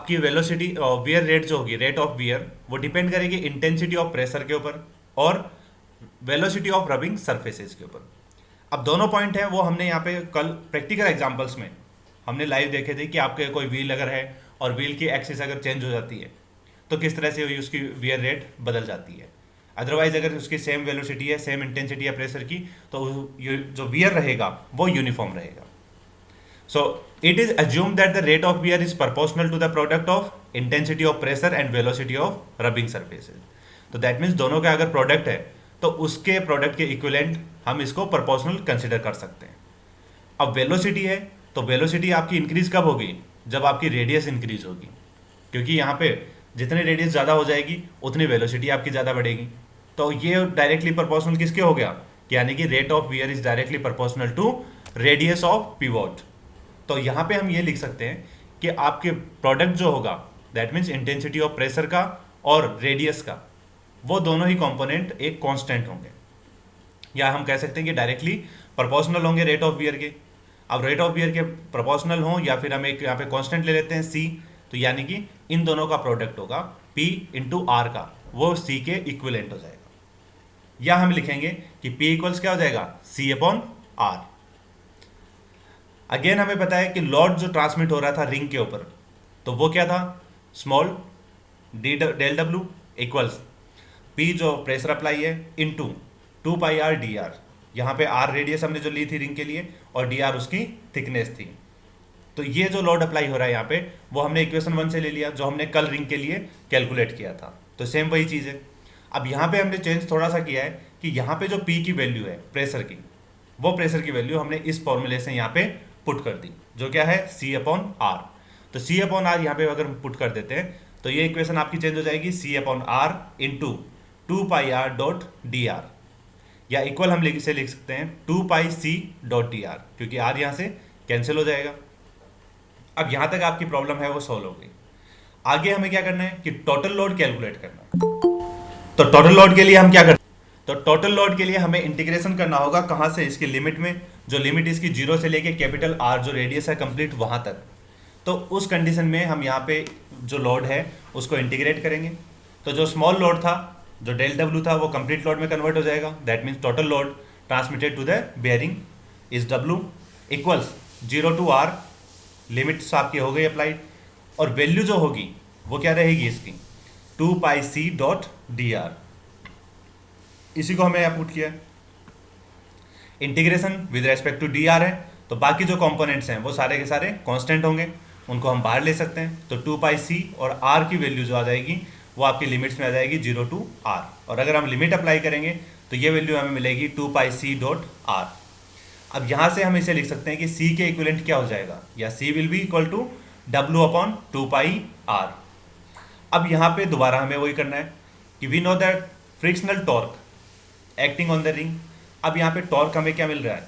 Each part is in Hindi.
आपकी वेलोसिटी वियर रेट जो होगी, रेट ऑफ वियर, वो डिपेंड करेगी इंटेंसिटी ऑफ प्रेशर के ऊपर और वेलोसिटी ऑफ रबिंग सरफेसेस के ऊपर। अब दोनों पॉइंट हैं वो हमने यहाँ पे कल प्रैक्टिकल एग्जांपल्स में हमने लाइव देखे थे कि आपके कोई व्हील अगर है और व्हील की एक्सिस अगर चेंज हो जाती है तो किस तरह से उसकी वियर रेट बदल जाती है। अदरवाइज अगर उसकी सेम वेलोसिटी है, सेम इंटेंसिटी है प्रेशर की, तो जो वियर रहेगा वो यूनिफॉर्म रहेगा। So it is assumed that the rate of wear is proportional to the product of intensity of pressure and velocity of rubbing surfaces. तो that means दोनों का अगर प्रोडक्ट है तो उसके प्रोडक्ट के इक्विवेलेंट हम इसको प्रोपोर्शनल कंसिडर कर सकते हैं। अब वेलोसिटी है तो वेलोसिटी आपकी इंक्रीज कब होगी, जब आपकी रेडियस इंक्रीज होगी, क्योंकि यहाँ पे जितनी रेडियस ज़्यादा हो जाएगी उतनी वेलोसिटी आपकी ज़्यादा बढ़ेगी। तो ये डायरेक्टली प्रोपोर्शनल किसके हो गया, यानी कि rate of wear is directly proportional to radius of pivot. तो यहाँ पे हम ये लिख सकते हैं कि आपके प्रोडक्ट जो होगा that means intensity of pressure का और रेडियस का, वो दोनों ही कंपोनेंट एक कांस्टेंट होंगे, या हम कह सकते हैं कि डायरेक्टली प्रोपोर्शनल होंगे रेट ऑफ वियर के। अब रेट ऑफ वियर के प्रोपोर्शनल हो या फिर हम एक यहाँ पे कांस्टेंट ले लेते हैं सी, तो यानी कि इन दोनों का प्रोडक्ट होगा P इंटू आर का, वो C के इक्विवेलेंट हो जाएगा। या हम लिखेंगे कि P इक्वल्स क्या हो जाएगा, C अपॉन आर। अगेन हमें पता है कि लोड जो ट्रांसमिट हो रहा था रिंग के ऊपर, तो वो क्या था, small del W equals P जो प्रेशर अप्लाई है into 2 pi R D R. यहाँ पे आर रेडियस हमने जो ली थी रिंग के लिए और डी आर उसकी थिकनेस थी। तो ये जो लोड अप्लाई हो रहा है यहाँ पे वो हमने इक्वेशन 1 से ले लिया जो हमने कल रिंग के लिए कैलकुलेट किया था। तो सेम वही चीज़ है। अब यहाँ पे हमने चेंज थोड़ा सा किया है कि यहाँ पे जो पी की वैल्यू है प्रेशर की, वो प्रेशर की वैल्यू हमने इस फॉर्मूले से यहाँ पे पुट कर दी, जो क्या है C अपॉन आर। तो C अपॉन आर यहाँ पे अगर हम पुट कर देते हैं तो ये इक्वेशन आपकी चेंज हो जाएगी C upon R into 2 pi R dot D R, या इक्वल हम इसे लिख सकते हैं 2 pi C dot D R, क्योंकि आर यहाँ से कैंसिल हो जाएगा। अब यहाँ तक आपकी प्रॉब्लम है वो सॉल्व हो गई। आगे हमें क्या करना है कि टोटल लोड कैलकुलेट करना है। तो टोटल लोड के लिए हम क्या करते हैं, तो टोटल लोड के लिए हमें इंटीग्रेशन करना होगा कहाँ से, इसकी लिमिट में, जो लिमिट इसकी 0 से लेके कैपिटल आर जो रेडियस है कंप्लीट वहाँ तक। तो उस कंडीशन में हम यहाँ पे जो लोड है उसको इंटीग्रेट करेंगे। तो जो स्मॉल लोड था, जो डेल डब्ल्यू था, वो कंप्लीट लोड में कन्वर्ट हो जाएगा। That means total load transmitted to the bearing is W equals 0 to R, limits आपकी हो गई अप्लाइड, और वैल्यू जो होगी वो क्या रहेगी इसकी 2 pi C dot D R. इसी को हमें यहाँ पुट किया। Integration with respect to D R है, तो बाकी जो कंपोनेंट्स हैं वो सारे के सारे कांस्टेंट होंगे, उनको हम बाहर ले सकते हैं। तो 2 पाई C और R की वैल्यू जो आ जाएगी वो आपकी लिमिट्स में आ जाएगी 0 टू R, और अगर हम लिमिट अप्लाई करेंगे तो ये वैल्यू हमें मिलेगी 2 पाई C डॉट R। अब यहाँ से हम इसे लिख सकते हैं कि C के इक्विवेलेंट क्या हो जाएगा, या C will be equal to W upon 2 pi R। अब यहाँ पे दोबारा हमें वही करना है कि we know that frictional torque acting on the ring. अब यहाँ पे टॉर्क हमें क्या मिल रहा है,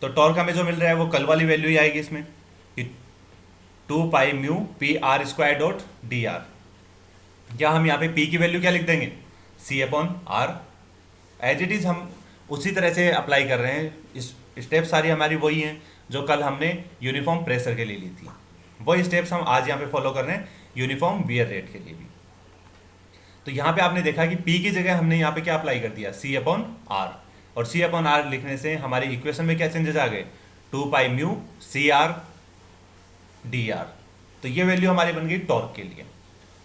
तो टॉर्क हमें जो मिल रहा है वो कल वाली वैल्यू ही आएगी इसमें कि 2 pi mu P R square dot D are. क्या हम यहाँ पे P की वैल्यू क्या लिख देंगे, C upon R. As it is हम उसी तरह से अप्लाई कर रहे हैं। इस स्टेप सारी हमारी वही हैं जो कल हमने यूनिफॉर्म प्रेशर के लिए ली थी, वही स्टेप्स हम आज यहाँ पे फॉलो कर रहे हैं यूनिफॉर्म वियर रेट के लिए भी। तो यहाँ पे आपने देखा कि P की जगह हमने यहाँ पे क्या अप्लाई कर दिया, C अपॉन आर, और C अपॉन आर लिखने से हमारी इक्वेशन में क्या चेंजेस आ गए, 2 pi mu C R D R. तो ये वैल्यू हमारी बन गई टॉर्क के लिए,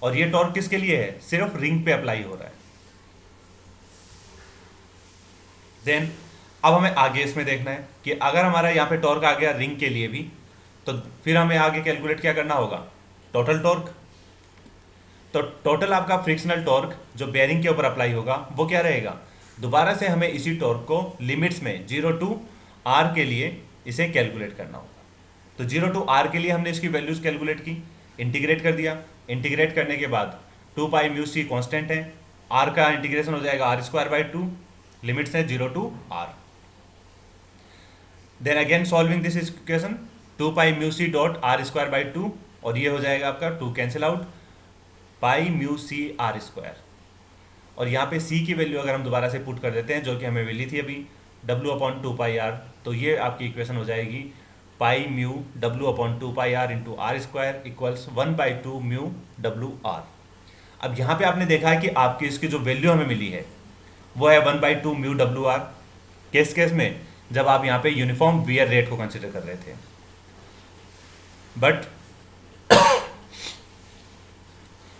और ये टॉर्क किसके लिए है, सिर्फ रिंग पे अप्लाई हो रहा है। देन अब हमें आगे इसमें देखना है कि अगर हमारा यहाँ पे टॉर्क आ गया रिंग के लिए भी, तो फिर हमें आगे कैलकुलेट क्या करना होगा, टोटल टॉर्क। तो टोटल आपका फ्रिक्शनल टॉर्क जो बेयरिंग के ऊपर अप्लाई होगा वो क्या रहेगा, दोबारा से हमें इसी टॉर्क को लिमिट्स में 0 टू आर के लिए इसे कैलकुलेट करना होगा। तो 0 टू आर के लिए हमने इसकी वैल्यूज कैलकुलेट की, इंटीग्रेट कर दिया। इंटीग्रेट करने के बाद 2 पाई म्यू C कॉन्स्टेंट है, आर का इंटीग्रेशन हो जाएगा आर स्क्वायर बाई 2, लिमिट्स है 0 to R. Then again solving this equation 2 pi mu C dot R square by 2, और ये हो जाएगा आपका 2 cancel out, pi mu C R square. और यहाँ पे C की वैल्यू अगर हम दोबारा से पुट कर देते हैं जो कि हमें मिली थी अभी W अपॉन 2 पाई आर, तो ये आपकी इक्वेशन हो जाएगी pi mu W upon 2 pi R into R square equals 1/2 mu W R. अब यहाँ पे आपने देखा है कि आपकी इसकी जो वैल्यू हमें मिली है वो है 1/2 म्यू डब्ल्यू आर। किस केस में? जब आप यहाँ पे यूनिफॉर्म वियर रेट को कंसिडर कर रहे थे। बट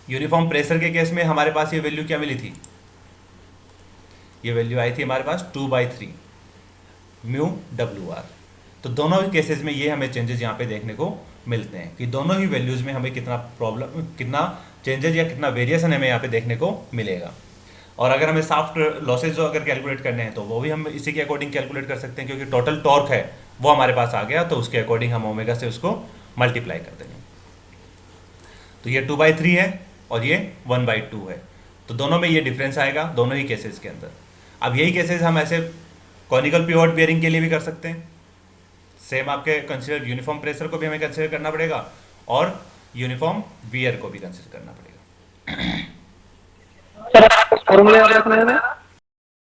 यूनिफॉर्म प्रेशर के केस में हमारे पास ये वैल्यू क्या मिली थी? ये वैल्यू आई थी हमारे पास 2/3 म्यू डब्ल्यू आर। तो दोनों ही केसेस में ये हमें चेंजेस यहाँ पे देखने को मिलते हैं कि दोनों ही वैल्यूज में हमें कितना चेंजेस या कितना वेरिएशन हमें यहाँ पे देखने को मिलेगा। और अगर हमें सॉफ्ट लॉसेज जो अगर कैलकुलेट करने हैं तो वो भी हम इसी के अकॉर्डिंग कैलकुलेट कर सकते हैं, क्योंकि टोटल टॉर्क है वो हमारे पास आ गया, तो उसके अकॉर्डिंग हम ओमेगा से उसको मल्टीप्लाई कर देंगे। तो ये 2/3 है और ये 1/2 है, तो दोनों में ये डिफरेंस आएगा दोनों ही केसेस के अंदर। अब यही केसेस हम ऐसे कॉनिकल पिवोट बेयरिंग के लिए भी कर सकते हैं। सेम आपके कंसिडर यूनिफॉर्म प्रेशर को भी हमें कंसिडर करना पड़ेगा और यूनिफॉर्म वियर को भी कंसिडर करना पड़ेगा। सर फॉर्मूले याद रखना है ना।